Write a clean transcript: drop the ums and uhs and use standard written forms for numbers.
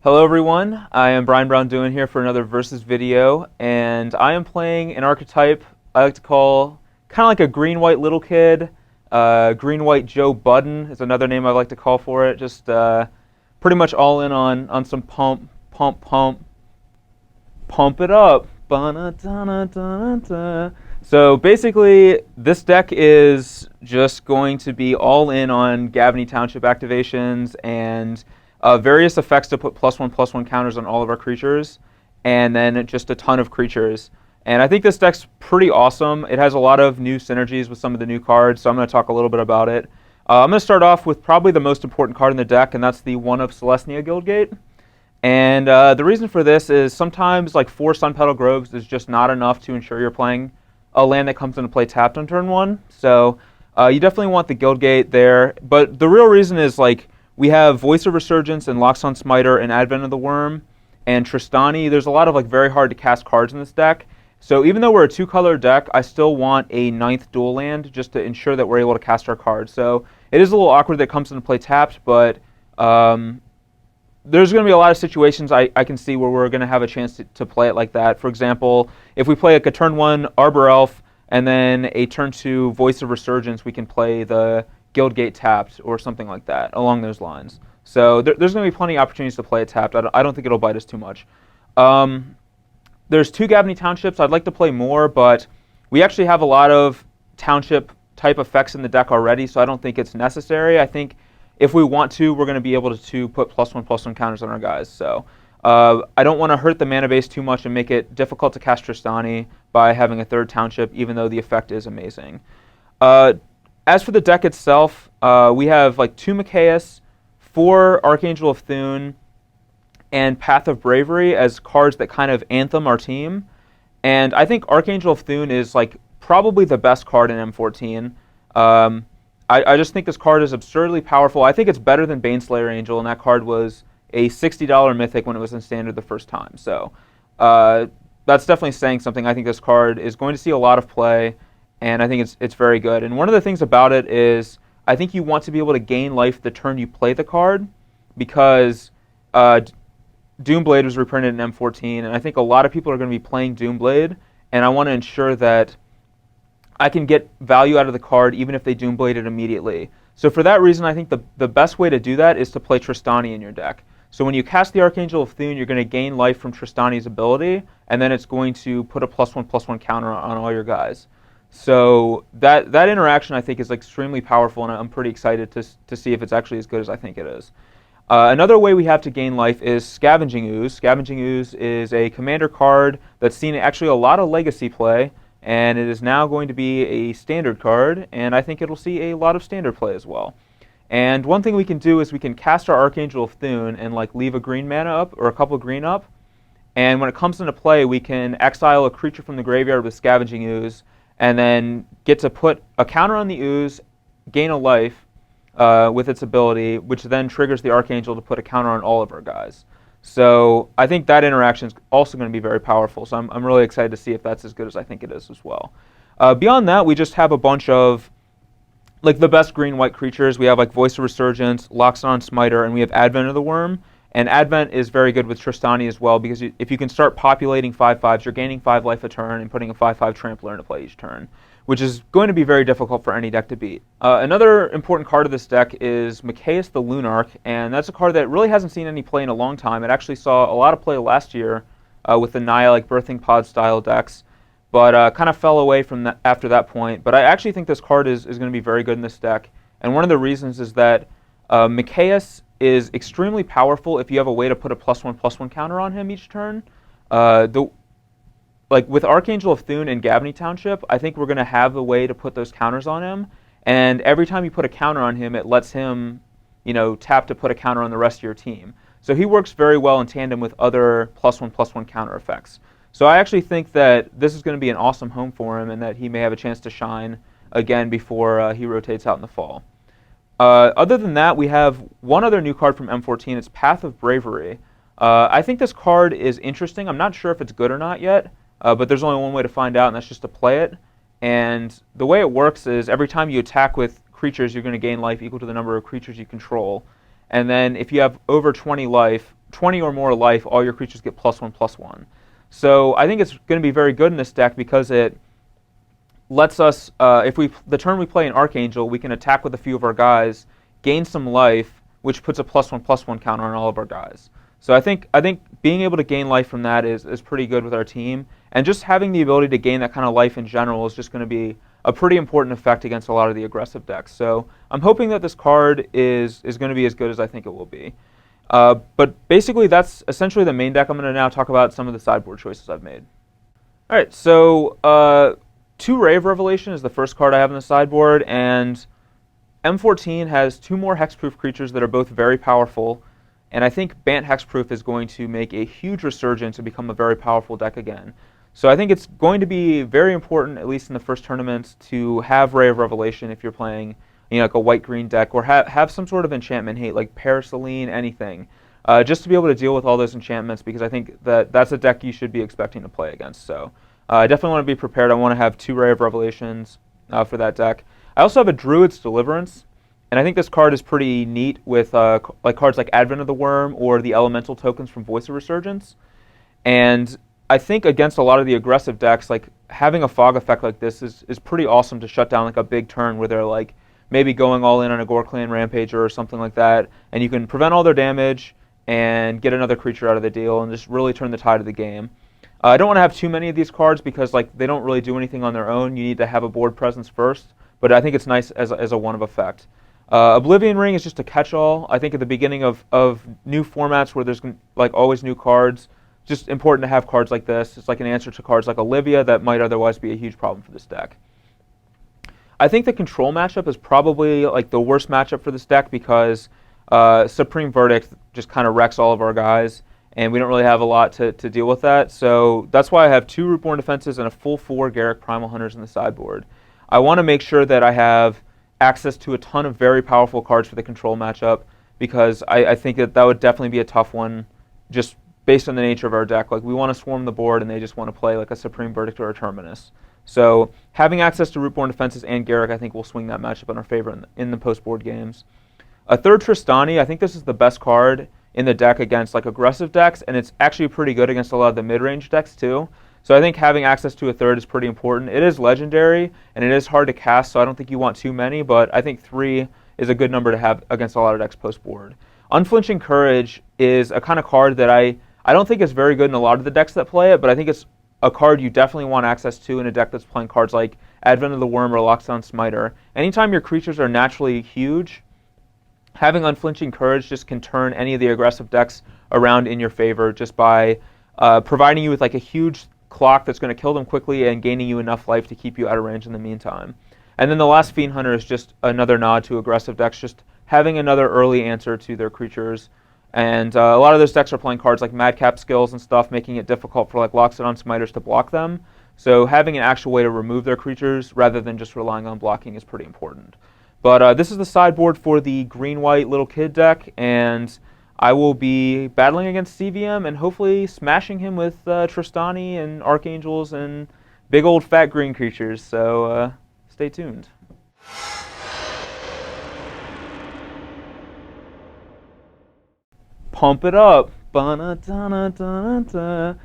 Hello everyone, I am Braun-Duin here for another Versus video, and I am playing an archetype I like to call kind of like a green-white little kid. Green-white Joe Budden is another name I like to call for it. Just pretty much all in on some pump it up. Ba-na-da-na-da-na-da. So basically, this deck is just going to be all in on Gavany Township activations and various effects to put +1/+1 counters on all of our creatures, and then just a ton of creatures. And I think this deck's pretty awesome. It has a lot of new synergies with some of the new cards, so I'm going to talk a little bit about it. I'm going to start off with probably the most important card in the deck, and that's the One of Celestia Guildgate. And the reason for this is sometimes like 4 Sunpetal Groves is just not enough to ensure you're playing a land that comes into play tapped on turn 1. So you definitely want the Guildgate there. But the real reason is like we have Voice of Resurgence and Loxodon Smiter and Advent of the Worm and Tristani. There's a lot of like very hard to cast cards in this deck. So even though we're a 2-color deck, I still want a 9th dual land just to ensure that we're able to cast our cards. So it is a little awkward that it comes into play tapped, but there's going to be a lot of situations I can see where we're going to have a chance to play it like that. For example, if we play like a turn 1 Arbor Elf and then a turn 2 Voice of Resurgence, we can play the Guildgate tapped or something like that along those lines. So there's going to be plenty of opportunities to play it tapped. I don't think it'll bite us too much. There's 2 Gavany Townships. I'd like to play more, but we actually have a lot of Township type effects in the deck already, so I don't think it's necessary. I think if we want to, we're going to be able to put +1/+1 counters on our guys. So I don't want to hurt the mana base too much and make it difficult to cast Tristani by having a 3rd Township, even though the effect is amazing. As for the deck itself, we have like 2 Mikaeus, 4 Archangel of Thune, and Path of Bravery as cards that kind of anthem our team. And I think Archangel of Thune is like probably the best card in M14. I just think this card is absurdly powerful. I think it's better than Baneslayer Angel, and that card was a $60 mythic when it was in Standard the first time. So that's definitely saying something. I think this card is going to see a lot of play, and I think it's very good. And one of the things about it is I think you want to be able to gain life the turn you play the card, because Doomblade was reprinted in M14, and I think a lot of people are going to be playing Doomblade, and I want to ensure that I can get value out of the card even if they Doomblade it immediately. So for that reason, I think the best way to do that is to play Tristani in your deck. So when you cast the Archangel of Thune, you're going to gain life from Tristani's ability, and then it's going to put a +1/+1 counter on all your guys. So that interaction I think is extremely powerful, and I'm pretty excited to see if it's actually as good as I think it is. Another way we have to gain life is Scavenging Ooze. Scavenging Ooze is a commander card that's seen actually a lot of legacy play, and it is now going to be a standard card, and I think it'll see a lot of standard play as well. And one thing we can do is we can cast our Archangel of Thune and like leave a green mana up or a couple green up, and when it comes into play, we can exile a creature from the graveyard with Scavenging Ooze, and then get to put a counter on the Ooze, gain a life with its ability, which then triggers the Archangel to put a counter on all of our guys. So I think that interaction is also going to be very powerful. So I'm really excited to see if that's as good as I think it is as well. Beyond that, we just have a bunch of like the best green-white creatures. We have like Voice of Resurgence, Loxodon Smiter, and we have Advent of the Worm. And Advent is very good with Tristani as well, because if you can start populating 5/5s, you're gaining 5 life a turn and putting a 5/5 Trampler into play each turn, which is going to be very difficult for any deck to beat. Another important card of this deck is Mikaeus the Lunarch, and that's a card that really hasn't seen any play in a long time. It actually saw a lot of play last year with the Naya like Birthing Pod style decks, but kind of fell away from that after that point. But I actually think this card is going to be very good in this deck, and one of the reasons is that Mikaeus is extremely powerful if you have a way to put a +1/+1 counter on him each turn. Like with Archangel of Thune and Gavany Township, I think we're going to have a way to put those counters on him. And every time you put a counter on him, it lets him, tap to put a counter on the rest of your team. So he works very well in tandem with other +1/+1 counter effects. So I actually think that this is going to be an awesome home for him, and that he may have a chance to shine again before he rotates out in the fall. Other than that, we have one other new card from M14. It's Path of Bravery. I think this card is interesting. I'm not sure if it's good or not yet. But there's only one way to find out, and that's just to play it. And the way it works is every time you attack with creatures, you're going to gain life equal to the number of creatures you control. And then if you have over 20 life, 20 or more life, all your creatures get +1/+1. So I think it's going to be very good in this deck because it lets us, the turn we play an Archangel, we can attack with a few of our guys, gain some life, which puts a +1/+1 counter on all of our guys. So I think being able to gain life from that is pretty good with our team, and just having the ability to gain that kind of life in general is just going to be a pretty important effect against a lot of the aggressive decks. So I'm hoping that this card is going to be as good as I think it will be. But basically, that's essentially the main deck. I'm going to now talk about some of the sideboard choices I've made. All right, so 2 Ray of Revelation is the first card I have in the sideboard, and M14 has 2 more hexproof creatures that are both very powerful, and I think Bant Hexproof is going to make a huge resurgence and become a very powerful deck again. So I think it's going to be very important, at least in the first tournaments, to have Ray of Revelation if you're playing, like a white-green deck, or have some sort of enchantment hate, like Paraceline, anything, just to be able to deal with all those enchantments, because I think that's a deck you should be expecting to play against. So I definitely want to be prepared. I want to have 2 Ray of Revelations for that deck. I also have a Druid's Deliverance, and I think this card is pretty neat with cards like Advent of the Worm or the Elemental tokens from Voice of Resurgence. And I think against a lot of the aggressive decks, like having a fog effect like this is pretty awesome to shut down like a big turn where they're like maybe going all in on a Gore Clan Rampager or something like that, and you can prevent all their damage and get another creature out of the deal and just really turn the tide of the game. I don't want to have too many of these cards because like they don't really do anything on their own. You need to have a board presence first, but I think it's nice as a one-of effect. Oblivion Ring is just a catch-all. I think at the beginning of new formats where there's like always new cards, just important to have cards like this. It's like an answer to cards like Olivia that might otherwise be a huge problem for this deck. I think the control matchup is probably like the worst matchup for this deck because Supreme Verdict just kind of wrecks all of our guys, and we don't really have a lot to deal with that. So that's why I have 2 Rootborn Defenses and a full 4 Garruk Primal Hunters in the sideboard. I want to make sure that I have access to a ton of very powerful cards for the control matchup, because I think that would definitely be a tough one just based on the nature of our deck. Like, we want to swarm the board and they just want to play like a Supreme Verdict or a Terminus. So having access to Rootborn Defenses and Garruk, I think will swing that matchup in our favor in the post-board games. A 3rd Tristani, I think this is the best card in the deck against like aggressive decks, and it's actually pretty good against a lot of the mid-range decks too. So I think having access to a 3rd is pretty important. It is legendary, and it is hard to cast, so I don't think you want too many, but I think 3 is a good number to have against a lot of decks post-board. Unflinching Courage is a kind of card that I don't think is very good in a lot of the decks that play it, but I think it's a card you definitely want access to in a deck that's playing cards like Advent of the Worm or Lockdown Smiter. Anytime your creatures are naturally huge, having Unflinching Courage just can turn any of the aggressive decks around in your favor just by providing you with like a huge clock that's going to kill them quickly and gaining you enough life to keep you out of range in the meantime. And then the last Fiend Hunter is just another nod to aggressive decks, just having another early answer to their creatures. And a lot of those decks are playing cards like Madcap Skills and stuff, making it difficult for like Lockdown Smiters to block them. So having an actual way to remove their creatures rather than just relying on blocking is pretty important. But this is the sideboard for the green-white little kid deck, and I will be battling against CVM and hopefully smashing him with Tristani and Archangels and big old fat green creatures. So stay tuned. Pump it up. Ba-na-da-na-da-da.